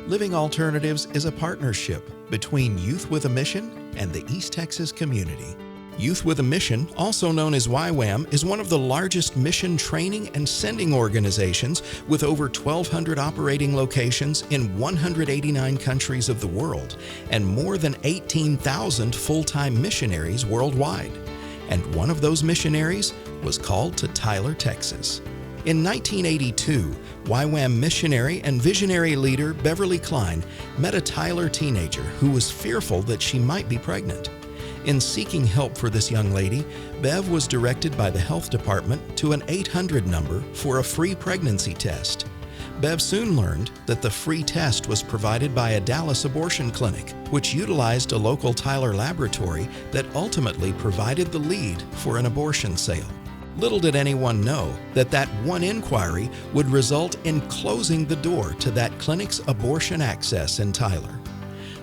Living Alternatives is a partnership between Youth with a Mission and the East Texas community. Youth with a Mission, also known as YWAM, is one of the largest mission training and sending organizations with over 1,200 operating locations in 189 countries of the world and more than 18,000 full-time missionaries worldwide. And one of those missionaries was called to Tyler, Texas. In 1982, YWAM missionary and visionary leader Beverly Klein met a Tyler teenager who was fearful that she might be pregnant. In seeking help for this young lady, Bev was directed by the health department to an 800 number for a free pregnancy test. Bev soon learned that the free test was provided by a Dallas abortion clinic, which utilized a local Tyler laboratory that ultimately provided the lead for an abortion sale. Little did anyone know that that one inquiry would result in closing the door to that clinic's abortion access in Tyler.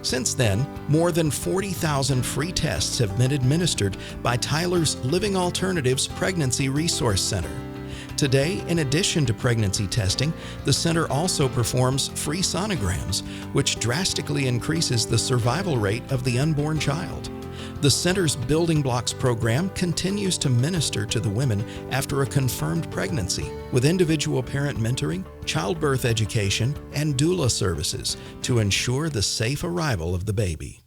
Since then, more than 40,000 free tests have been administered by Tyler's Living Alternatives Pregnancy Resource Center. Today, in addition to pregnancy testing, the center also performs free sonograms, which drastically increases the survival rate of the unborn child. The center's Building Blocks program continues to minister to the women after a confirmed pregnancy with individual parent mentoring, childbirth education, and doula services to ensure the safe arrival of the baby.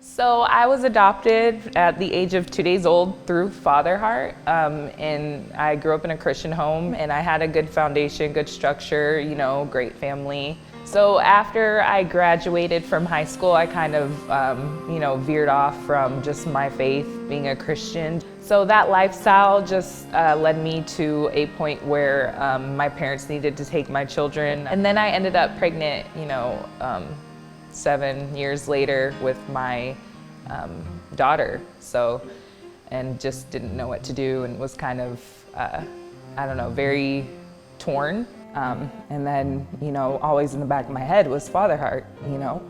So I was adopted at the age of 2 days old through Father Heart, and I grew up in a Christian home, and I had a good foundation, good structure, great family. So after I graduated from high school, I kind of, veered off from just my faith, being a Christian. So that lifestyle just led me to a point where my parents needed to take my children. And then I ended up pregnant, 7 years later with my daughter. And just didn't know what to do and was kind of, very torn. And then, always in the back of my head was Father Heart.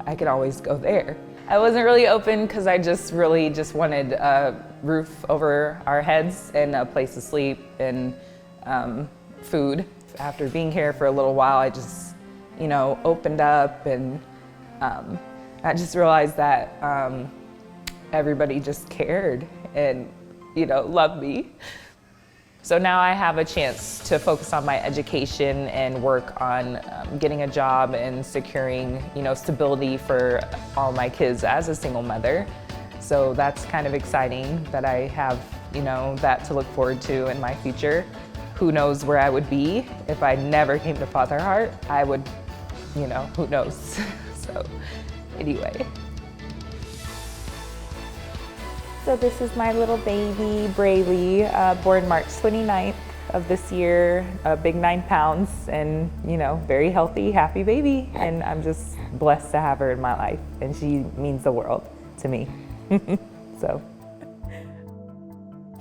I could always go there. I wasn't really open because I just wanted a roof over our heads and a place to sleep and food. After being here for a little while, I just, opened up, and I just realized that everybody just cared and, loved me. So now I have a chance to focus on my education and work on getting a job and securing, stability for all my kids as a single mother. So that's kind of exciting that I have, that to look forward to in my future. Who knows where I would be if I never came to Father Heart? I would, who knows? So anyway. So this is my little baby, Braylee, born March 29th of this year, a big 9 pounds, and very healthy, happy baby. And I'm just blessed to have her in my life, and she means the world to me. So.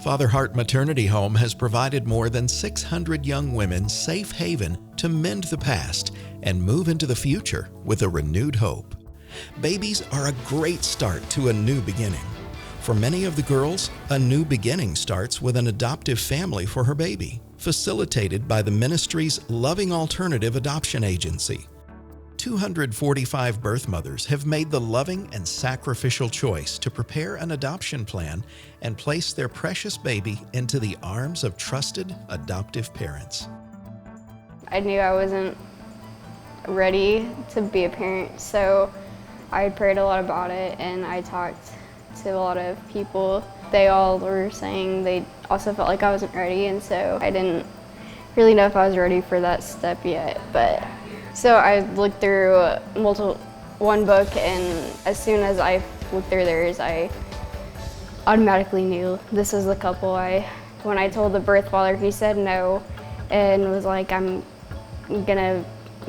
Father Heart Maternity Home has provided more than 600 young women safe haven to mend the past and move into the future with a renewed hope. Babies are a great start to a new beginning. For many of the girls, a new beginning starts with an adoptive family for her baby, facilitated by the ministry's Loving Alternative Adoption Agency. 245 birth mothers have made the loving and sacrificial choice to prepare an adoption plan and place their precious baby into the arms of trusted adoptive parents. I knew I wasn't ready to be a parent, so I prayed a lot about it, and I talked to a lot of people. They all were saying they also felt like I wasn't ready, and so I didn't really know if I was ready for that step yet. But so I looked through one book, and as soon as I looked through theirs, I automatically knew this was the couple. When I told the birth father, he said no and was like, I'm gonna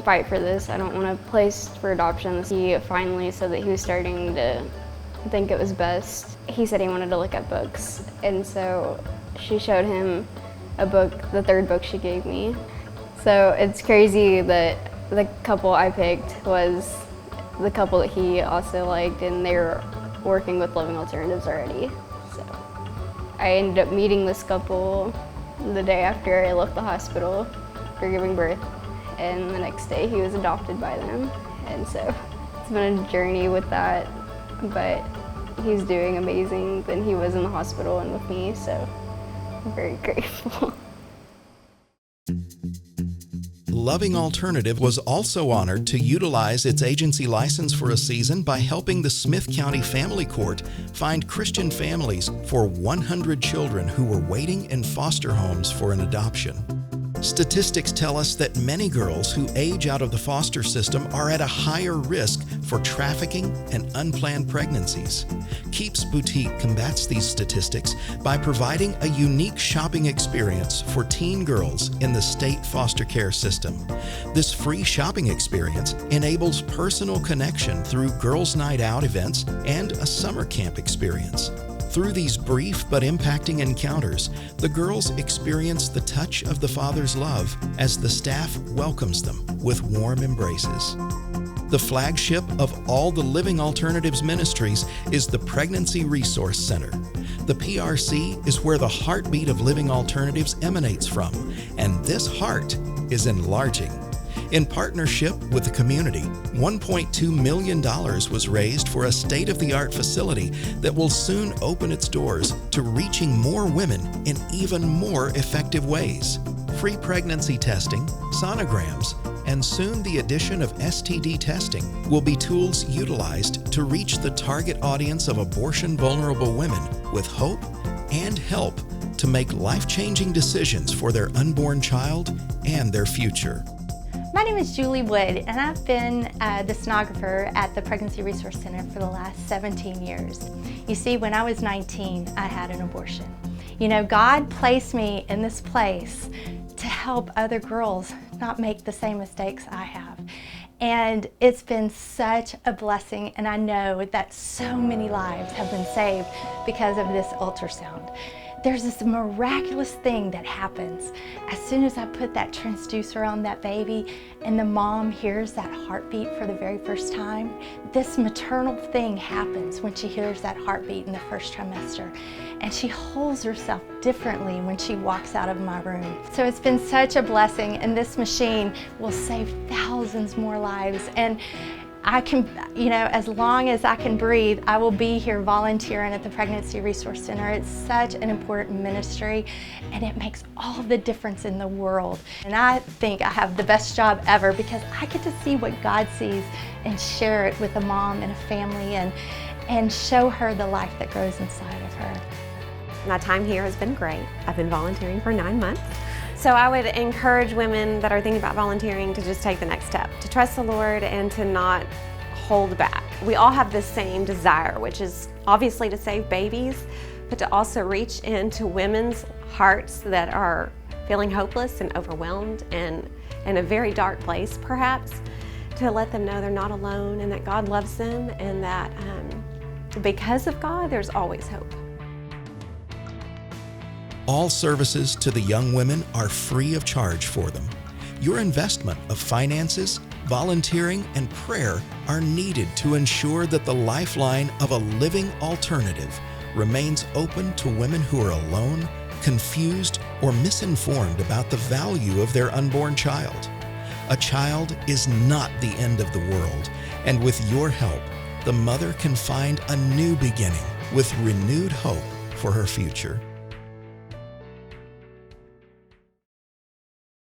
fight for this. I don't want a place for adoption. He finally said that he was starting to think it was best. He said he wanted to look at books, and so she showed him a book, the third book she gave me. So it's crazy that the couple I picked was the couple that he also liked, and they were working with Living Alternatives already. So I ended up meeting this couple the day after I left the hospital for giving birth, and the next day he was adopted by them. And so it's been a journey with that, but he's doing amazing than he was in the hospital and with me, so I'm very grateful. Loving Alternative was also honored to utilize its agency license for a season by helping the Smith County Family Court find Christian families for 100 children who were waiting in foster homes for an adoption. Statistics tell us that many girls who age out of the foster system are at a higher risk for trafficking and unplanned pregnancies. Keeps Boutique combats these statistics by providing a unique shopping experience for teen girls in the state foster care system. This free shopping experience enables personal connection through girls' night out events and a summer camp experience. Through these brief but impacting encounters, the girls experience the touch of the Father's love as the staff welcomes them with warm embraces. The flagship of all the Living Alternatives ministries is the Pregnancy Resource Center. The PRC is where the heartbeat of Living Alternatives emanates from, and this heart is enlarging. In partnership with the community, $1.2 million was raised for a state-of-the-art facility that will soon open its doors to reaching more women in even more effective ways. Free pregnancy testing, sonograms, and soon the addition of STD testing will be tools utilized to reach the target audience of abortion-vulnerable women with hope and help to make life-changing decisions for their unborn child and their future. My name is Julie Wood, and I've been the sonographer at the Pregnancy Resource Center for the last 17 years. You see, when I was 19, I had an abortion. You know, God placed me in this place to help other girls not make the same mistakes I have. And it's been such a blessing, and I know that so many lives have been saved because of this ultrasound. There's this miraculous thing that happens as soon as I put that transducer on that baby and the mom hears that heartbeat for the very first time. This maternal thing happens when she hears that heartbeat in the first trimester, and she holds herself differently when she walks out of my room. So it's been such a blessing, and this machine will save thousands more lives. And I can, you know, as long as I can breathe, I will be here volunteering at the Pregnancy Resource Center. It's such an important ministry, and it makes all the difference in the world. And I think I have the best job ever because I get to see what God sees and share it with a mom and a family and show her the life that grows inside of her. My time here has been great. I've been volunteering for 9 months. So I would encourage women that are thinking about volunteering to just take the next step, to trust the Lord and to not hold back. We all have the same desire, which is obviously to save babies, but to also reach into women's hearts that are feeling hopeless and overwhelmed and in a very dark place perhaps, to let them know they're not alone and that God loves them and that because of God, there's always hope. All services to the young women are free of charge for them. Your investment of finances, volunteering, and prayer are needed to ensure that the lifeline of a living alternative remains open to women who are alone, confused, or misinformed about the value of their unborn child. A child is not the end of the world, and with your help, the mother can find a new beginning with renewed hope for her future.